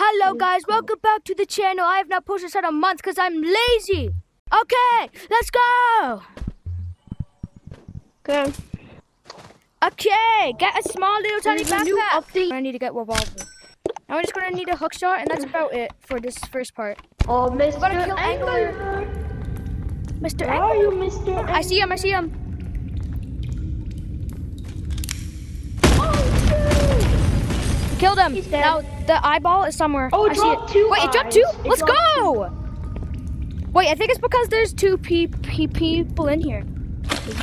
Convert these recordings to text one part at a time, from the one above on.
Hello guys, welcome back to the channel. I have not posted in a month because I'm lazy. Okay, let's go. Okay. Okay, get a small little tiny There's a new backpack. update. I need to get revolver. Now we're just gonna need a hook shot, and that's about it for this first part. Oh, Mr. We're gonna kill Angler. Mr. Where Angler. are you, Mr. Angler? I see him. I see him. Oh, Killed him. He's dead. Now the eyeball is somewhere. Oh, it I see dropped it. two Wait, it dropped eyes. two? It Let's dropped go. Wait, I think it's because there's two people in here.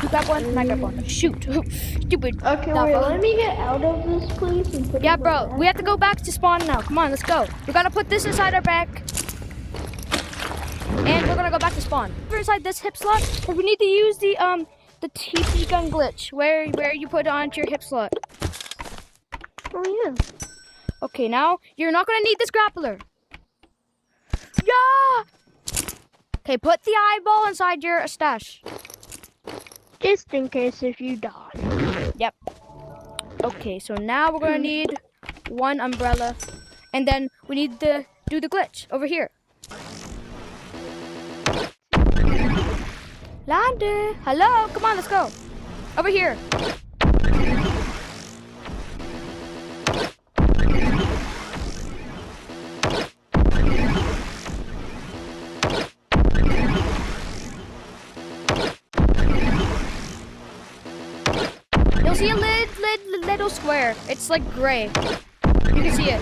You got one, and I got one. Shoot. Stupid. Okay, wait, let me get out of this place and put Yeah, it bro, back. we have to go back to spawn now. Come on, let's go. We gotta put this inside our bag. And we're gonna go back to spawn. We're inside this hip slot, but we need to use the TP gun glitch, where you put it onto your hip slot. Oh, yeah. Okay, now, you're not gonna need this grappler. Yeah! Okay, put the eyeball inside your stash. Just in case if you die. Yep. Okay, so now we're gonna need one umbrella, and then we need to do the glitch over here. Landon, hello, come on, let's go. Over here. You'll see a little square. It's like gray. You can see it.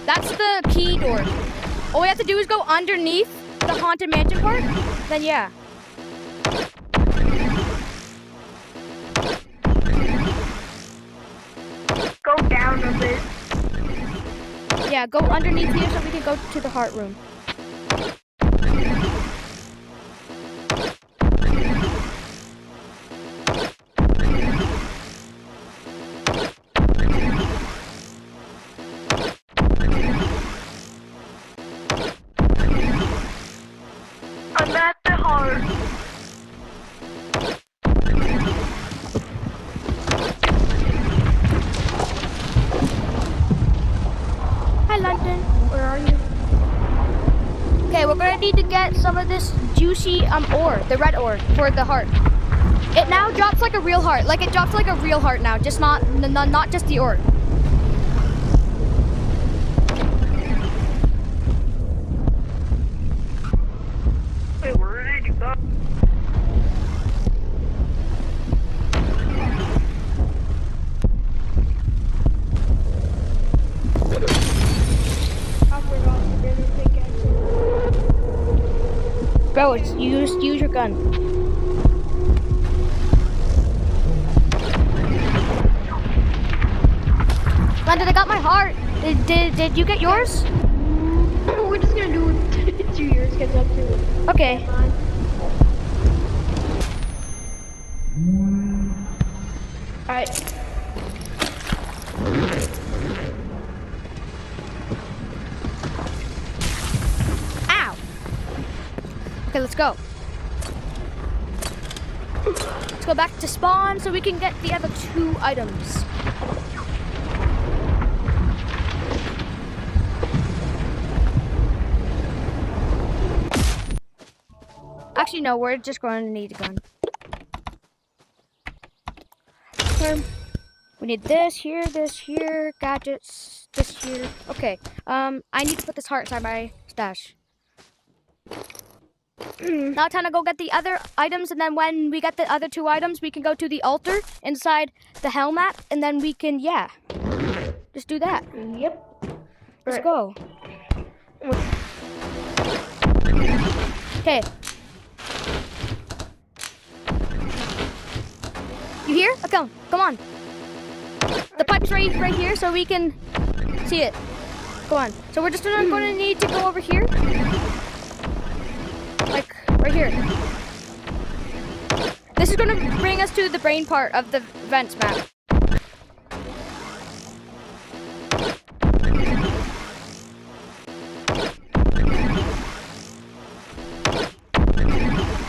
That's the key door. All we have to do is go underneath the haunted mansion part. Then yeah. Go down a bit. Yeah, go underneath here so we can go to the heart room. I'm at the heart. Hi, London. Where are you? Okay, we're gonna need to get some of this juicy ore, the red ore, for the heart. It now drops like a real heart. Like it drops like a real heart now, just not just the ore. Wait, where did you go? I forgot to bring a pickaxe. Bro, it's use your gun. London, I got my heart. Did you get yours? We're just gonna do 2 years because that's too. Okay. Alright. Ow. Okay, let's go. Let's go back to spawn so we can get the other 2 items. Actually, no, we're just going to need a gun. We need this here, gadgets, this here. Okay, I need to put this heart inside my stash. Now time to go get the other items, and then when we get the other 2 items, we can go to the altar inside the helmet, and then we can, yeah, just do that. Yep. Let's go. Okay. You here? Oh, come on. The pipe is right here, so we can see it. Go on. So we're just going to need to go over here. Like, right here. This is going to bring us to the brain part of the vents map.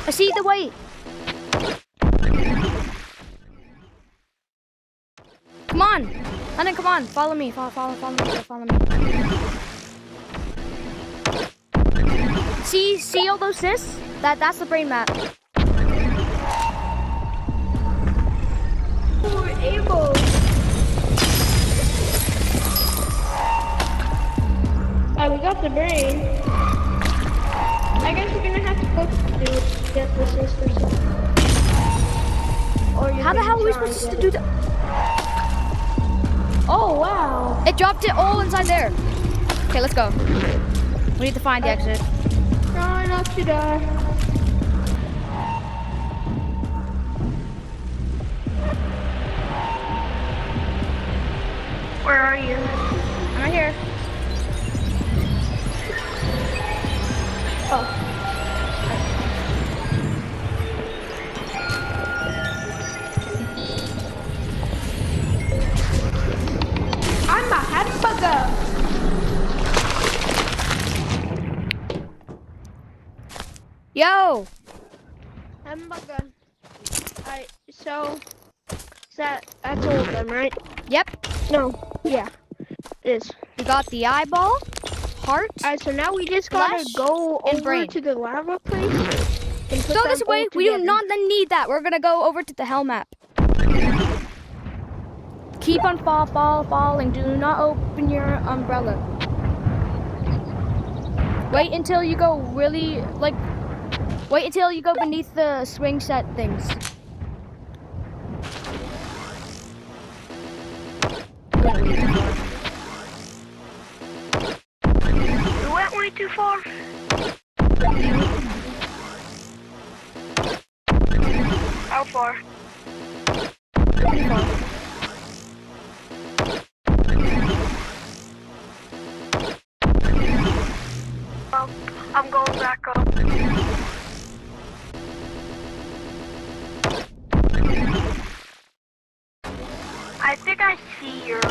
I see the white. Come on. London, come on. Follow me. Follow me. See all those sis? That's the brain map. We're able. We got the brain. I guess we're gonna have to go to get the sister stuff. How the hell are we supposed to do that? Oh wow! It dropped it all inside there. Okay, let's go. We need to find the exit. Try not to die. Where are you? I'm right here. Oh. I'm a hamburger. Yo! Hamburger. Alright, so that's all of them, right? Yep. No. Yeah. It is. We got the eyeball, heart. Alright, so now we just gotta Flesh go and over brain. to the lava place. And put Go them this way. all We do together. not need that. We're gonna go over to the hell map. Keep on falling. Do not open your umbrella. Wait until you go really, like, wait until you go beneath the swing set things. We went way too far. How far? Pretty far. I'm going back up. I think I see your...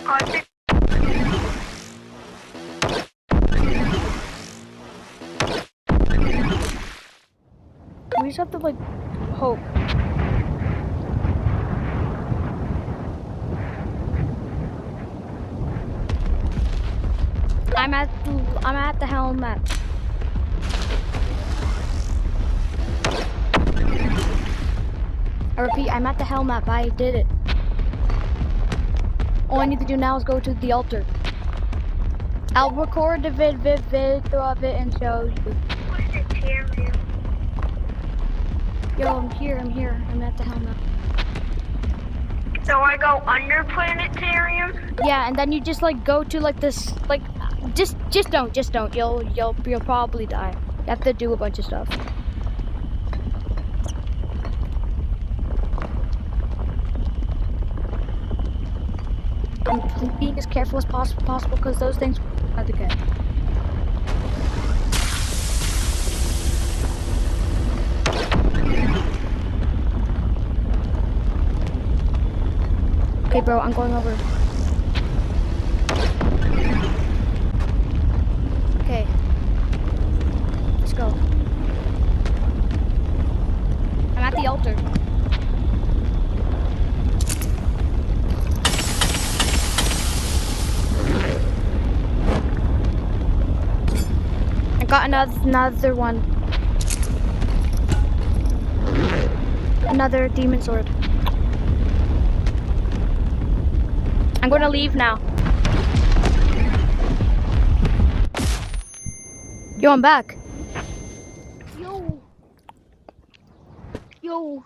I think... We just have to, like, hope. I'm at the helm map. I repeat, I'm at the helm map. I did it. All I need to do now is go to the altar. I'll record the video of it and show you. Yo, I'm here. I'm at the helm map. So I go under planetarium? Yeah, and then you just like go to like this, like, just don't. You'll probably die. You have to do a bunch of stuff. I'm being as careful as possible because those things are hard to get. Okay, bro, I'm going over. Okay. Let's go. I'm at the altar. I got another one. Another demon sword. I'm gonna leave now. Yo, I'm back. Yo.